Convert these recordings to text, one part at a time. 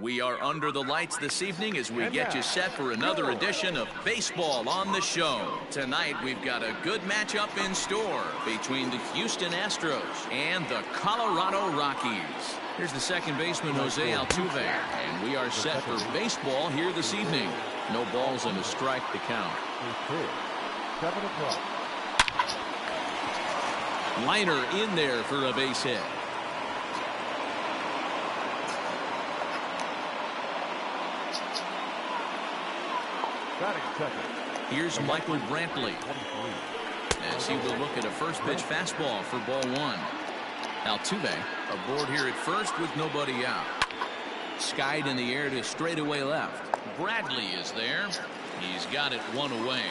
We are under the lights this evening as we get you set for another edition of Baseball on the Show. Tonight we've got a good matchup in store between the Houston Astros and the Colorado Rockies. Here's the second baseman, Jose Altuve, and we are set for baseball here this evening. No balls and a strike to count. 7 o'clock. Liner in there for a base hit. Here's Michael Brinkley as he will look at a first pitch fastball for ball one. Altuve aboard here at first with nobody out. Skied in the air to straightaway left. Bradley is there. He's got it one away.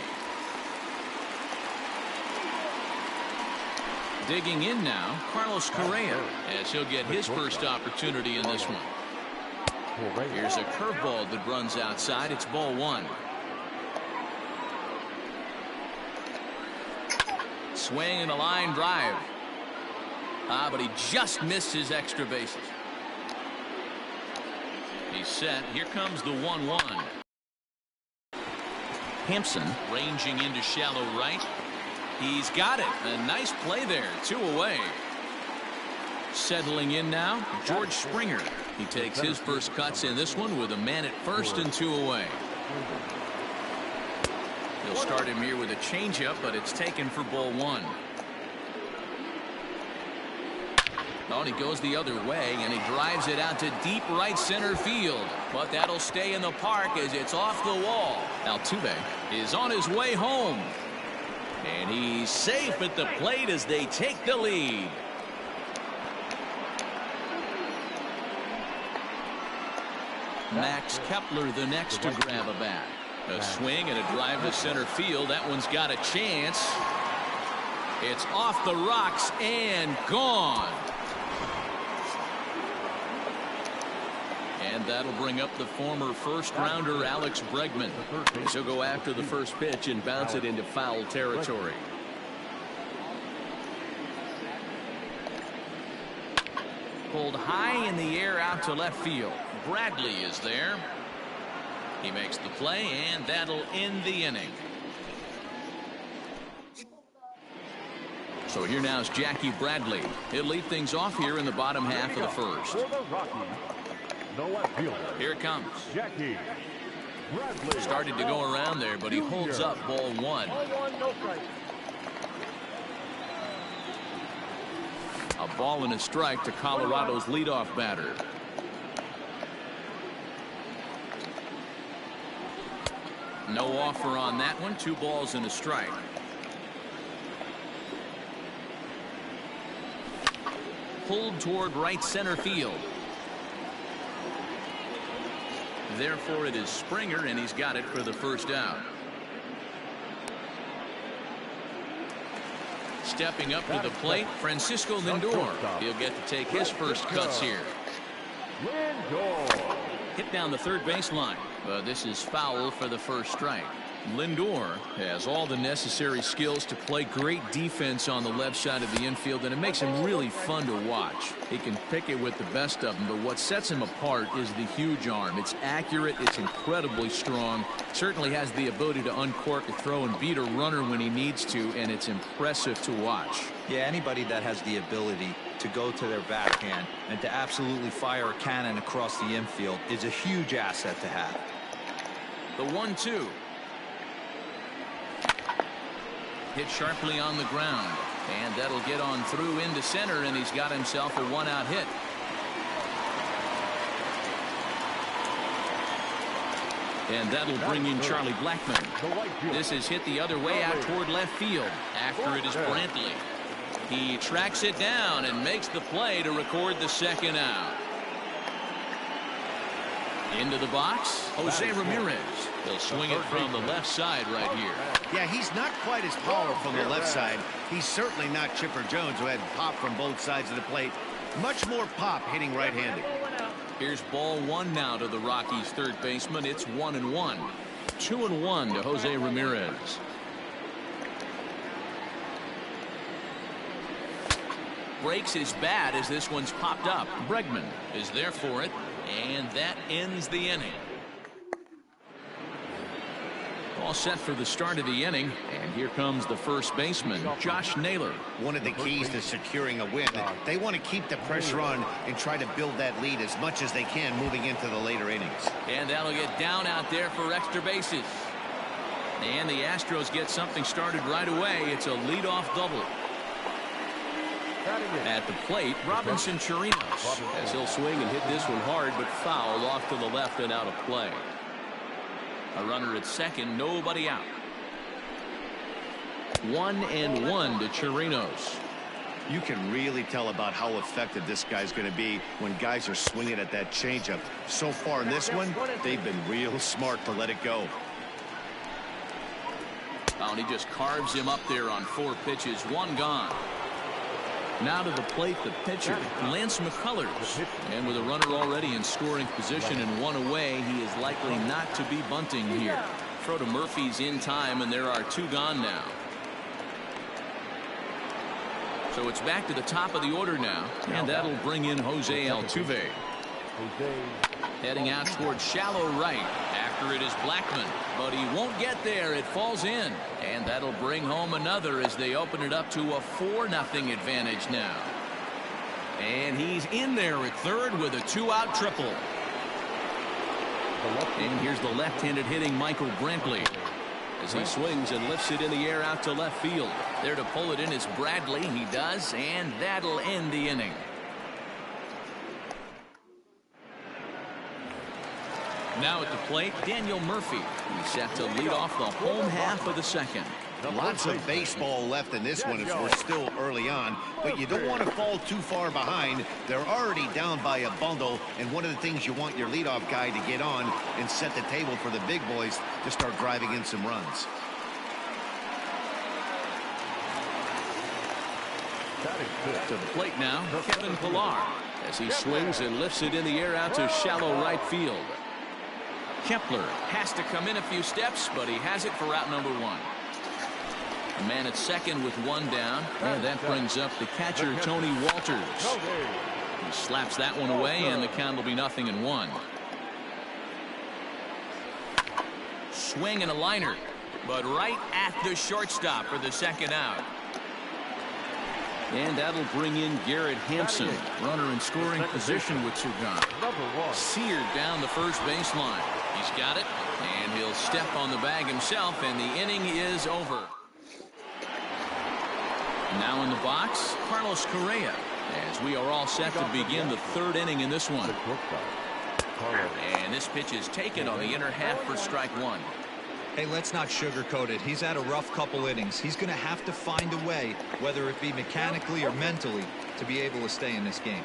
Digging in now, Carlos Correa, as he'll get his first opportunity in this one. Here's a curveball that runs outside. It's ball one. Swing and a line drive. But he just missed his extra bases. He's set. Here comes the 1-1. Hempson ranging into shallow right. He's got it. A nice play there. 2 away. Settling in now, George Springer. He takes his first cuts in this one with a man at first and 2 away. He'll start him here with a changeup, but it's taken for ball one. Oh, and he goes the other way, and he drives it out to deep right center field. But that'll stay in the park as it's off the wall. Altuve is on his way home. And he's safe at the plate as they take the lead. Max Kepler the next to grab a bat. A swing and a drive to center field. That one's got a chance. It's off the rocks and gone. And that'll bring up the former first-rounder Alex Bregman. He'll go after the first pitch and bounce it into foul territory. Pulled high in the air out to left field. Bradley is there. He makes the play, and that'll end the inning. So here now is Jackie Bradley. He'll lead things off here in the bottom half of the first. Here it comes. Jackie Bradley. Started to go around there, but he holds up ball one. A ball and a strike to Colorado's leadoff batter. No offer on that one. 2 balls and a strike. Pulled toward right center field. Therefore, it is Springer, and he's got it for the first out. Stepping up to the plate, Francisco Lindor. He'll get to take his first cuts here. Hit down the third baseline. This is foul for the first strike. Lindor has all the necessary skills to play great defense on the left side of the infield, and it makes him really fun to watch. He can pick it with the best of them, but what sets him apart is the huge arm. It's accurate, it's incredibly strong, certainly has the ability to uncork a throw and beat a runner when he needs to, and it's impressive to watch. Yeah, anybody that has the ability to go to their backhand and to absolutely fire a cannon across the infield is a huge asset to have. The 1-2. Hit sharply on the ground, and that'll get on through into center, and he's got himself a 1-out hit. And that'll bring in Charlie Blackmon. This is hit the other way out toward left field. After it is Brinkley. He tracks it down and makes the play to record the second out. Into the box, Jose Ramirez. He'll swing it from the left side right here. Yeah, he's not quite as powerful on the left side. He's certainly not Chipper Jones, who had pop from both sides of the plate. Much more pop hitting right-handed. Here's ball one now to the Rockies' third baseman. It's 1-1. 2-1 to Jose Ramirez. Breaks his bat as this one's popped up. Bregman is there for it, and that ends the inning. All set for the start of the inning, and here comes the first baseman, Josh Naylor. One of the keys to securing a win, they want to keep the pressure on and try to build that lead as much as they can moving into the later innings. And that'll get down out there for extra bases. And the Astros get something started right away. It's a leadoff double. At the plate, Robinson Chorinos, as he'll swing and hit this one hard, but foul off to the left and out of play. A runner at second, nobody out. 1-1 to Chorinos. You can really tell about how effective this guy's going to be when guys are swinging at that changeup. So far in this one, they've been real smart to let it go. Oh, and he just carves him up there on 4 pitches, 1 gone. Now to the plate, the pitcher, Lance McCullers. And with a runner already in scoring position and 1 away, he is likely not to be bunting here. Throw to Murphy's in time, and there are 2 gone now. So it's back to the top of the order now, and that'll bring in Jose Altuve. Heading out towards shallow right. After it is Blackmon, but he won't get there. It falls in, and that'll bring home another as they open it up to a 4-0 advantage now. And he's in there at third with a 2-out triple. And here's the left-handed hitting Michael Brinkley as he swings and lifts it in the air out to left field. There to pull it in is Bradley. He does, and that'll end the inning. Now at the plate, Daniel Murphy. He's set to lead off the home half of the second. Lots of baseball left in this one as we're still early on, but you don't want to fall too far behind. They're already down by a bundle, and one of the things you want your leadoff guy to get on and set the table for the big boys to start driving in some runs. To the plate now, Kevin Pilar, as he swings and lifts it in the air out to shallow right field. Kepler has to come in a few steps, but he has it for out number 1. A man at second with 1 down, and that brings up the catcher, Tony Walters. He slaps that one away, and the count will be 0-1. Swing and a liner, but right at the shortstop for the second out. And that'll bring in Garrett Hempson, runner in scoring position with 2 gone. Seared down the first baseline. He's got it, and he'll step on the bag himself, and the inning is over. Now in the box, Carlos Correa, as we are all set to begin the 3rd inning in this one. And this pitch is taken on the inner half for strike 1. Hey, let's not sugarcoat it. He's had a rough couple innings. He's going to have to find a way, whether it be mechanically or mentally, to be able to stay in this game.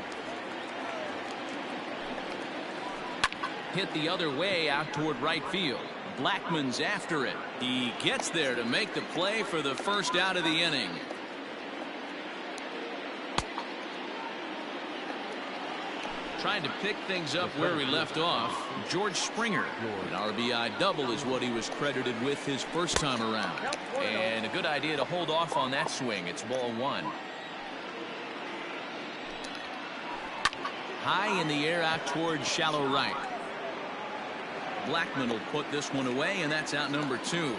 Hit the other way out toward right field. Blackmon's after it. He gets there to make the play for the first out of the inning. Trying to pick things up where we left off, George Springer. An RBI double is what he was credited with his first time around. And a good idea to hold off on that swing. It's ball 1. High in the air out towards shallow right. Blackmon will put this one away, and that's out number 2.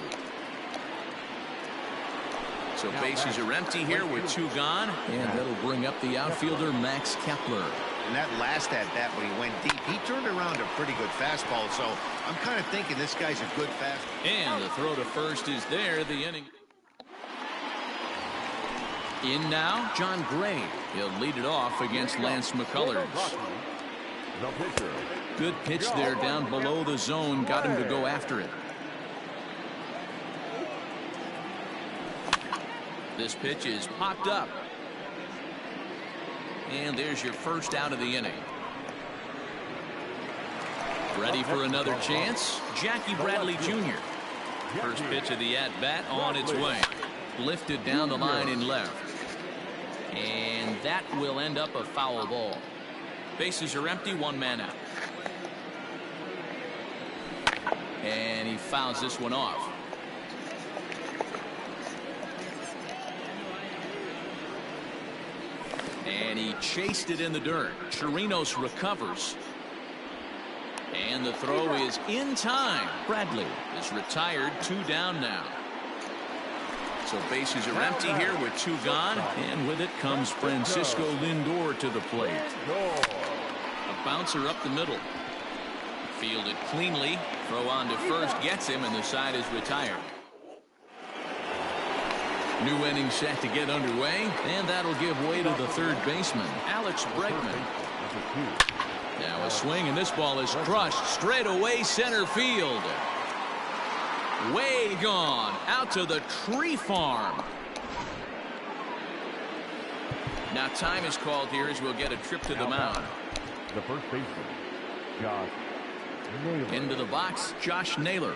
So bases are empty here with 2 gone, and that'll bring up the outfielder Max Kepler. And that last at bat when he went deep, he turned around a pretty good fastball, so I'm kind of thinking this guy's a good fastball. And the throw to first is there. The inning. In now, John Gray. He'll lead it off against Lance McCullers. The pitcher. Good pitch there down below the zone. Got him to go after it. This pitch is popped up. And there's your first out of the inning. Ready for another chance? Jackie Bradley Jr. First pitch of the at-bat on its way. Lifted down the line in left. And that will end up a foul ball. Bases are empty, one man out. And he fouls this one off. And he chased it in the dirt. Chorinos recovers. And the throw is in time. Bradley is retired, 2 down now. So bases are empty here with 2 gone. And with it comes Francisco Lindor to the plate. A bouncer up the middle. Fielded cleanly. Throw on to first gets him, and the side is retired. New inning set to get underway, and that'll give way to the third baseman, Alex Bregman. Now a swing, and this ball is crushed straight away center field. Way gone out to the tree farm. Now time is called here as we'll get a trip to the mound. The first baseman, Josh Naylor. Into the box, Josh Naylor.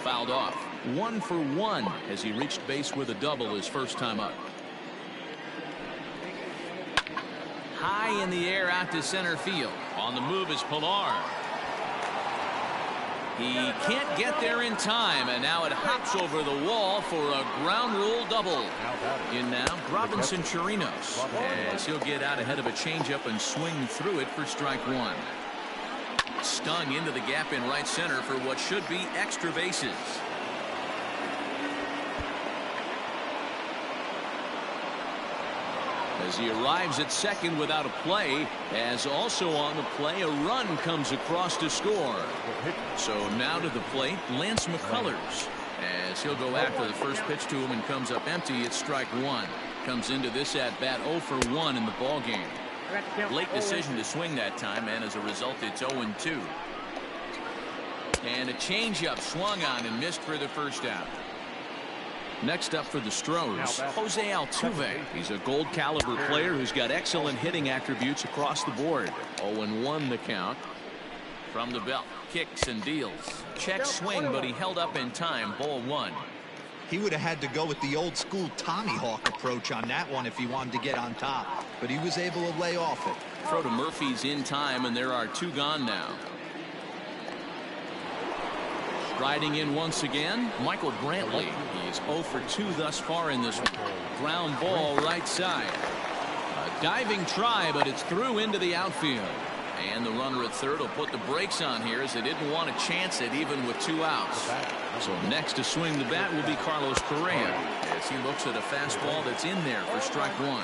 Fouled off. 1 for 1 as he reached base with a double his first time up. High in the air out to center field. On the move is Pilar. He can't get there in time, and now it hops over the wall for a ground rule double. In now, Robinson Chorinos, as he'll get out ahead of a changeup and swing through it for strike 1. Stung into the gap in right center for what should be extra bases. As he arrives at second without a play, as also on the play, a run comes across to score. So now to the plate, Lance McCullers, as he'll go after the first pitch to him and comes up empty. It's strike 1. Comes into this at bat 0 for 1 in the ball game. Late decision to swing that time, and as a result, it's 0-2. And a changeup swung on and missed for the first out. Next up for the Stros, Jose Altuve. He's a gold caliber player who's got excellent hitting attributes across the board. 0-1 the count. From the belt, kicks and deals. Check swing, but he held up in time. Ball 1. He would have had to go with the old school Tommy Hawk approach on that one if he wanted to get on top, but he was able to lay off it. Throw to Murphy's in time, and there are 2 gone now. Riding in once again, Michael Brantley. He's 0 for 2 thus far in this one. Ground ball right side. A diving try, but it's through into the outfield. And the runner at third will put the brakes on here as they didn't want to chance it even with 2 outs. So next to swing the bat will be Carlos Correa as he looks at a fastball that's in there for strike 1.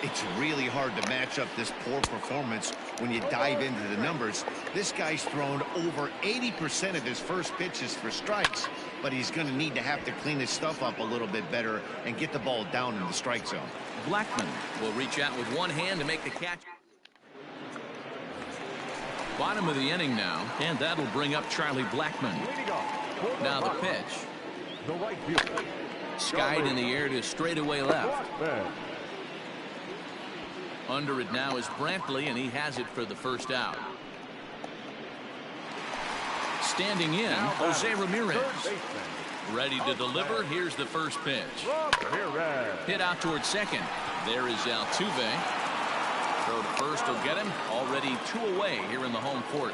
It's really hard to match up this poor performance when you dive into the numbers. This guy's thrown over 80% of his first pitches for strikes, but he's going to need to have to clean his stuff up a little bit better and get the ball down in the strike zone. Blackman will reach out with one hand to make the catch. Bottom of the inning now, and that'll bring up Charlie Blackman. Now the pitch. The right fielder. Skied in the air to straightaway left. Under it now is Brinkley, and he has it for the first out. Standing in, Jose Ramirez. Ready to deliver. Here's the first pitch. Hit out towards second. There is Altuve. Throw to first will get him. Already 2 away here in the home fourth.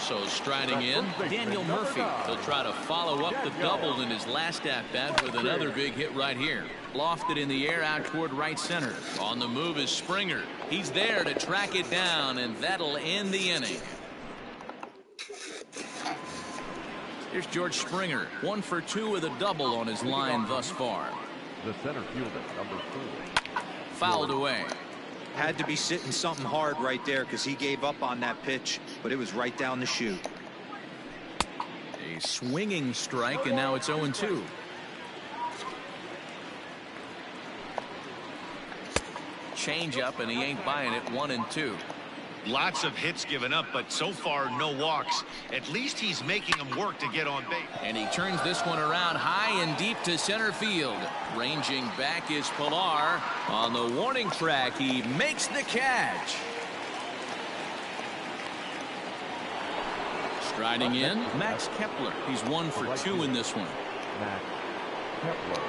So striding in, Daniel Murphy. He'll try to follow up the double in his last at-bat with another big hit right here. Lofted in the air out toward right center. On the move is Springer. He's there to track it down, and that'll end the inning. Here's George Springer. 1 for 2 with a double on his line thus far. The center fielder, number 4. Fouled away. Had to be sitting something hard right there because he gave up on that pitch, but it was right down the chute. A swinging strike, and now it's 0-2. changeup, and he ain't buying it. 1-2. Lots of hits given up, but so far no walks. At least he's making them work to get on base. And he turns this one around high and deep to center field. Ranging back is Pilar. On the warning track, he makes the catch. Striding in, Max Kepler. He's 1 for 2 in this one. Max Kepler.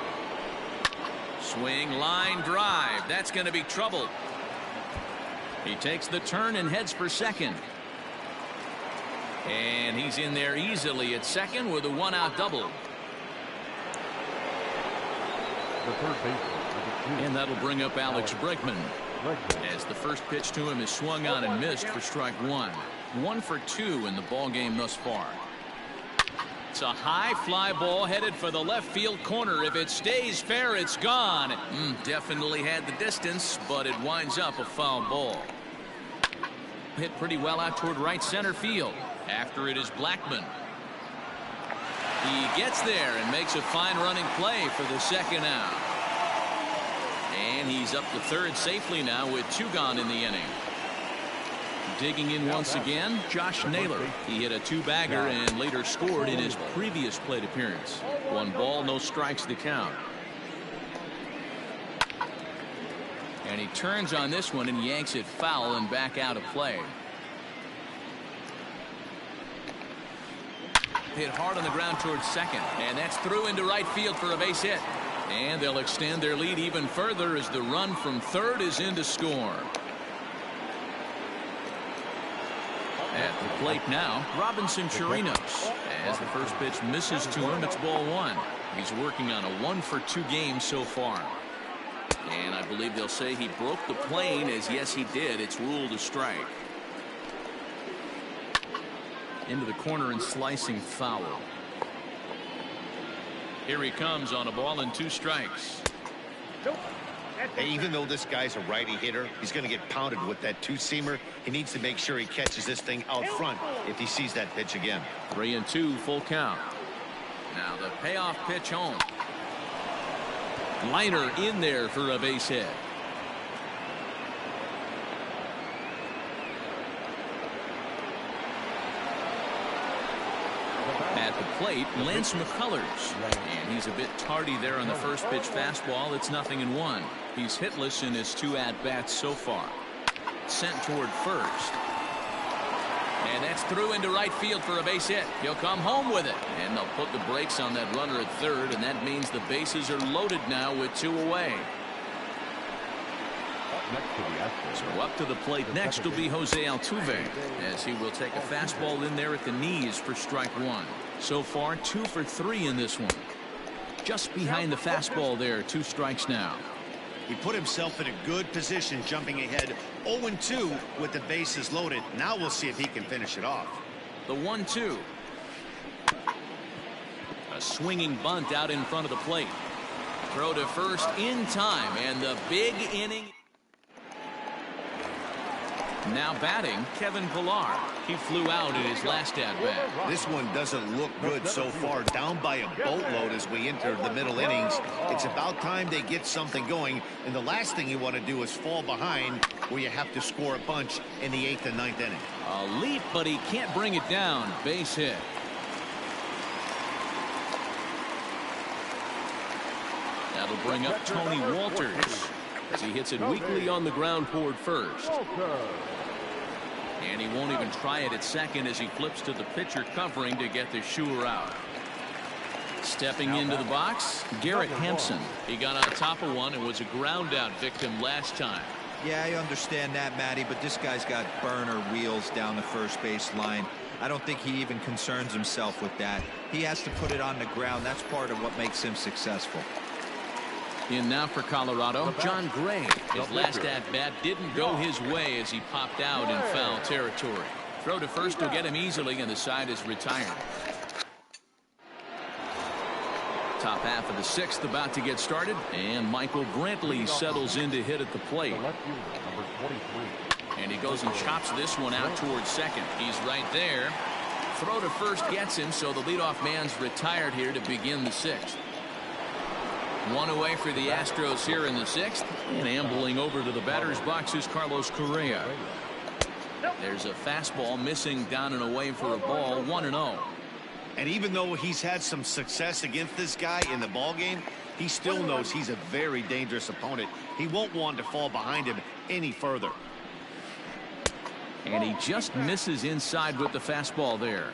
Swing, line, drive. That's going to be trouble. He takes the turn and heads for second. And he's in there easily at second with a 1-out double. The third baseman. And that'll bring up Alex Bregman. As the first pitch to him is swung on and missed for strike 1. 1 for 2 in the ball game thus far. It's a high fly ball headed for the left field corner. If it stays fair, it's gone. Definitely had the distance, but it winds up a foul ball. Hit pretty well out toward right center field. After it is Blackman. He gets there and makes a fine running play for the second out. And he's up to third safely now with 2 gone in the inning. Digging in once again, Josh Naylor. He hit a 2-bagger and later scored in his previous plate appearance. 1 ball, no strikes to count. And he turns on this one and yanks it foul and back out of play. Hit hard on the ground towards second, and that's through into right field for a base hit. And they'll extend their lead even further as the run from third is in to score. At the plate now, Robinson Chorinos. As the first pitch misses to him, it's ball 1. He's working on a 1 for 2 game so far. And I believe they'll say he broke the plane, as yes he did. It's ruled a strike. Into the corner and slicing foul. Here he comes on a ball and 2 strikes. Hey, even though this guy's a righty hitter, he's going to get pounded with that 2-seamer. He needs to make sure he catches this thing out front if he sees that pitch again. 3-2, full count. Now the payoff pitch home. Liner in there for a base hit. At the plate, Lance McCullers. And he's a bit tardy there on the first pitch fastball. It's 0-1. He's hitless in his 2 at-bats so far. Sent toward first. And that's through into right field for a base hit. He'll come home with it. And they'll put the brakes on that runner at third, and that means the bases are loaded now with 2 away. So up to the plate next will be Jose Altuve, as he will take a fastball in there at the knees for strike 1. So far 2 for 3 in this one. Just behind the fastball there, 2 strikes now. He put himself in a good position jumping ahead 0-2 with the bases loaded. Now we'll see if he can finish it off. The 1-2. A swinging bunt out in front of the plate. Throw to first in time, and the big inning. Now batting, Kevin Pilar. He flew out in his last at-bat. This one doesn't look good so far. Down by a boatload as we enter the middle innings. It's about time they get something going. And the last thing you want to do is fall behind where you have to score a bunch in the 8th and 9th inning. A leap, but he can't bring it down. Base hit. That'll bring up Tony Walters, as he hits it weakly on the ground toward first. And he won't even try it at second as he flips to the pitcher covering to get the sure out. Stepping into the box, Garrett Hempson. He got on top of one and was a ground out victim last time. Yeah, I understand that, Matty, but this guy's got burner wheels down the first base line. I don't think he even concerns himself with that. He has to put it on the ground. That's part of what makes him successful. In now for Colorado, John Gray. His last at-bat didn't go his way as he popped out in foul territory. Throw to first will get him easily, and the side is retired. Top half of the 6th about to get started, and Michael Brinkley settles in to hit at the plate. And he goes and chops this one out towards second. He's right there. Throw to first gets him, so the leadoff man's retired here to begin the 6th. One away for the Astros here in the 6th. And ambling over to the batter's box is Carlos Correa. There's a fastball missing down and away for a ball, 1-0. And even though he's had some success against this guy in the ball game, he still knows he's a very dangerous opponent. He won't want to fall behind him any further. And he just misses inside with the fastball there.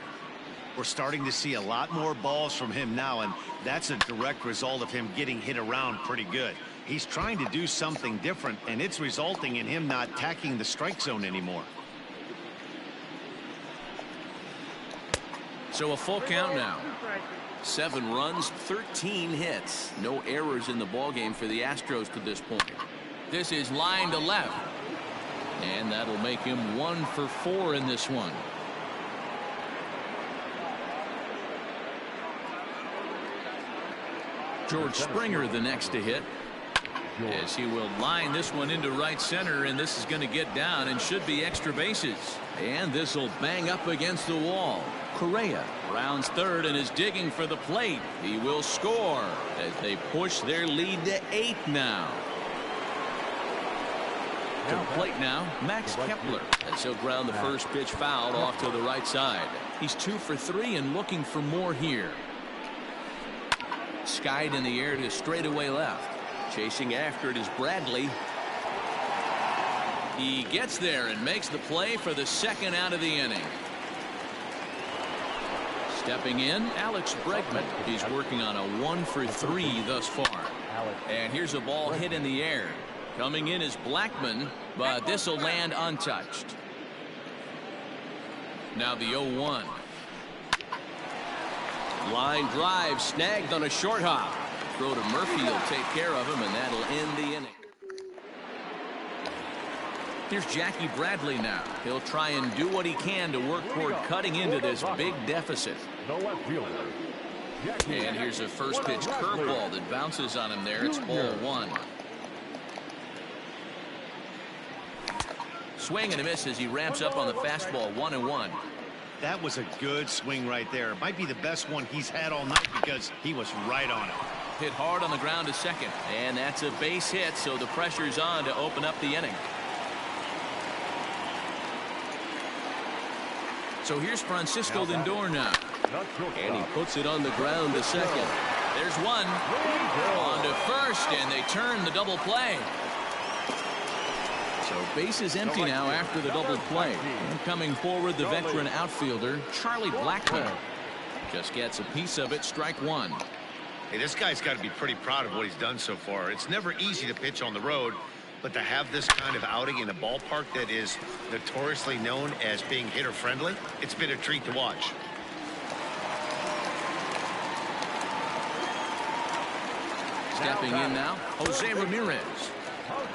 We're starting to see a lot more balls from him now, and that's a direct result of him getting hit around pretty good. He's trying to do something different, and it's resulting in him not attacking the strike zone anymore. So a full count now. 7 runs, 13 hits. No errors in the ballgame for the Astros to this point. This is line to left. And that'll make him 1 for 4 in this one. George Springer the next to hit, as he will line this one into right center, and this is going to get down and should be extra bases. And this will bang up against the wall. Correa rounds third and is digging for the plate. He will score as they push their lead to 8 now. To the plate now, Max Kepler, as he'll ground the first pitch foul off to the right side. He's 2 for 3 and looking for more here. Skied in the air to straightaway left. Chasing after it is Bradley. He gets there and makes the play for the 2nd out of the inning. Stepping in, Alex Bregman. He's working on a 1 for 3 thus far. And here's a ball hit in the air. Coming in is Blackman, but this will land untouched. Now the 0-1. Line drive snagged on a short hop. Throw to Murphy will take care of him, and that'll end the inning. Here's Jackie Bradley now. He'll try and do what he can to work toward cutting into this big deficit. And here's a first pitch curveball that bounces on him there. It's ball 1. Swing and a miss as he ramps up on the fastball. 1-1. That was a good swing right there. Might be the best one he's had all night because he was right on it. Hit hard on the ground to second, and that's a base hit, so the pressure's on to open up the inning. So here's Francisco Lindor now, and he puts it on the ground to second. There's one on to first, and they turn the double play. So base is empty now after the double play. And coming forward, the veteran outfielder Charlie Blackmon just gets a piece of it. Strike 1. Hey, this guy's got to be pretty proud of what he's done so far. It's never easy to pitch on the road, but to have this kind of outing in a ballpark that is notoriously known as being hitter friendly, it's been a treat to watch. Stepping in now, Jose Ramirez.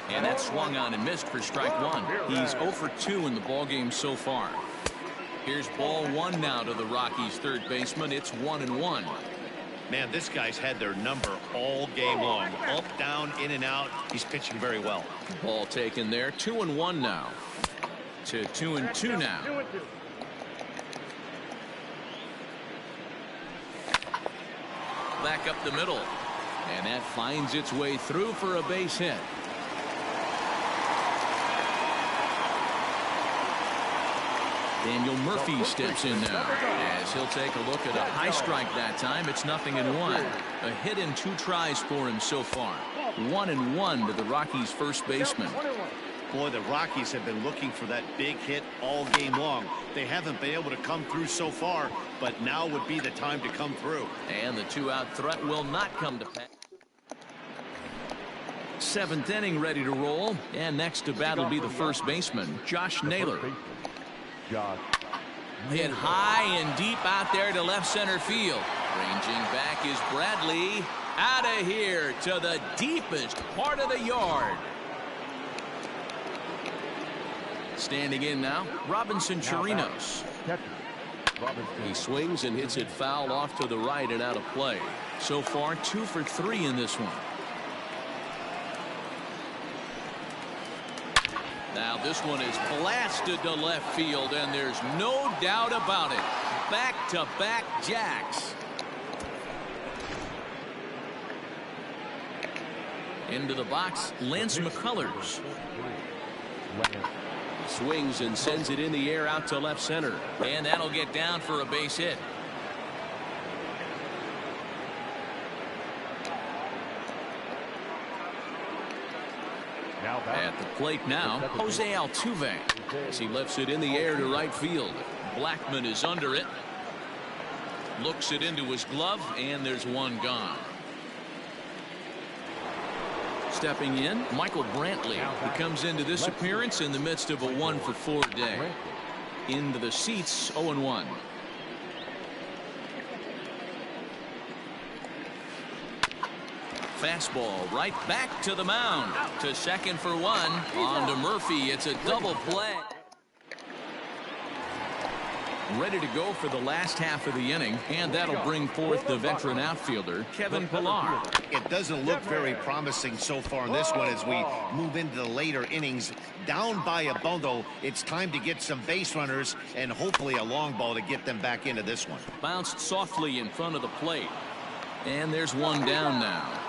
And that swung on and missed for strike 1. He's 0 for 2 in the ballgame so far. Here's ball 1 now to the Rockies' third baseman. It's 1-1. Man, this guy's had their number all game long. Up, down, in and out. He's pitching very well. Ball taken there. 2-1 now. To 2-2 now. Back up the middle. And that finds its way through for a base hit. Daniel Murphy steps in now as he'll take a look at a high strike that time. It's 0-1. A hit in 2 tries for him so far. 1-1 to the Rockies' first baseman. Boy, the Rockies have been looking for that big hit all game long. They haven't been able to come through so far, but now would be the time to come through. And the 2-out threat will not come to pass. 7th inning ready to roll, and next to bat will be the first baseman, Josh Naylor. Hit high and deep out there to left center field. Ranging back is Bradley. Out of here to the deepest part of the yard. Standing in now, Robinson Chorinos. He swings and hits it foul off to the right and out of play. So far, 2 for 3 in this one. Now this one is blasted to left field, and there's no doubt about it. Back-to-back jacks. Into the box, Lance McCullers. Swings and sends it in the air out to left center. And that'll get down for a base hit. At the plate now, Jose Altuve, as he lifts it in the air to right field. Blackman is under it. Looks it into his glove, and there's one gone. Stepping in, Michael Brantley, who comes into this appearance in the midst of a 1-for-4 day. Into the seats, 0-1. Fastball right back to the mound. To second for one. On to Murphy. It's a double play. Ready to go for the last half of the inning, and that'll bring forth the veteran outfielder, Kevin Pilar. It doesn't look very promising so far in this one as we move into the later innings. Down by a bundle, it's time to get some base runners and hopefully a long ball to get them back into this one. Bounced softly in front of the plate. And there's one down now.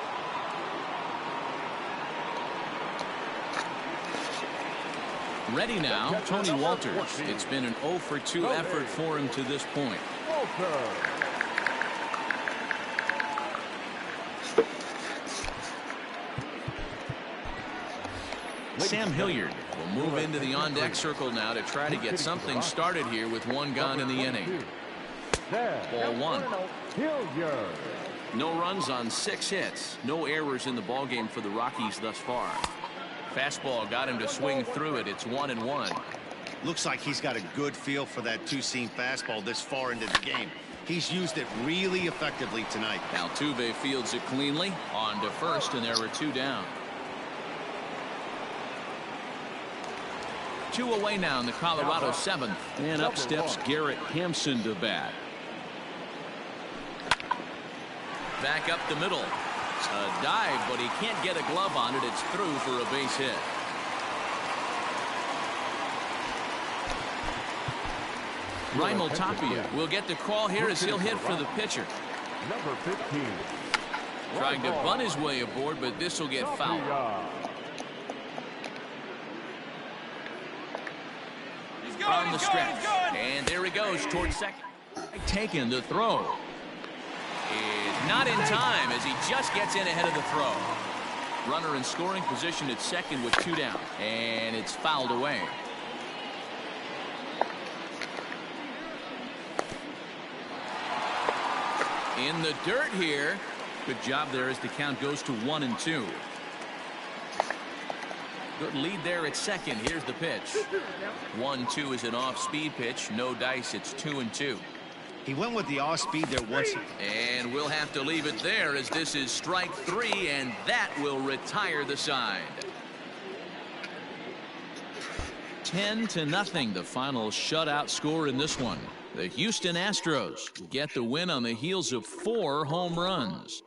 Ready now, Tony Walters. It's been an 0-for-2 effort for him to this point. Sam Hilliard will move into the on-deck circle now to try to get something started here with one gone in the inning. Ball one. No runs on 6 hits. No errors in the ballgame for the Rockies thus far. Fastball got him to swing through it. It's 1-1. Looks like he's got a good feel for that two-seam fastball this far into the game. He's used it really effectively tonight. Altuve fields it cleanly. On to first, and there are 2 down. 2 away now in the Colorado 7th. And up steps Garrett Hempson to bat. Back up the middle. A dive, but he can't get a glove on it. It's through for a base hit. Raimel Tapia will get the call here as he'll hit for the pitcher. Number 15. Trying to bunt his way aboard, but this will get fouled. On the stretch. And there he goes towards second. Taken the throw. Is not in time as he just gets in ahead of the throw. Runner in scoring position at second with 2 down. And it's fouled away. In the dirt here. Good job there as the count goes to 1-2. Good lead there at second. Here's the pitch. 1-2 is an off-speed pitch. No dice. It's 2-2. He went with the off-speed there once. And we'll have to leave it there as this is strike 3, and that will retire the side. 10-0, the final shutout score in this one. The Houston Astros get the win on the heels of 4 home runs.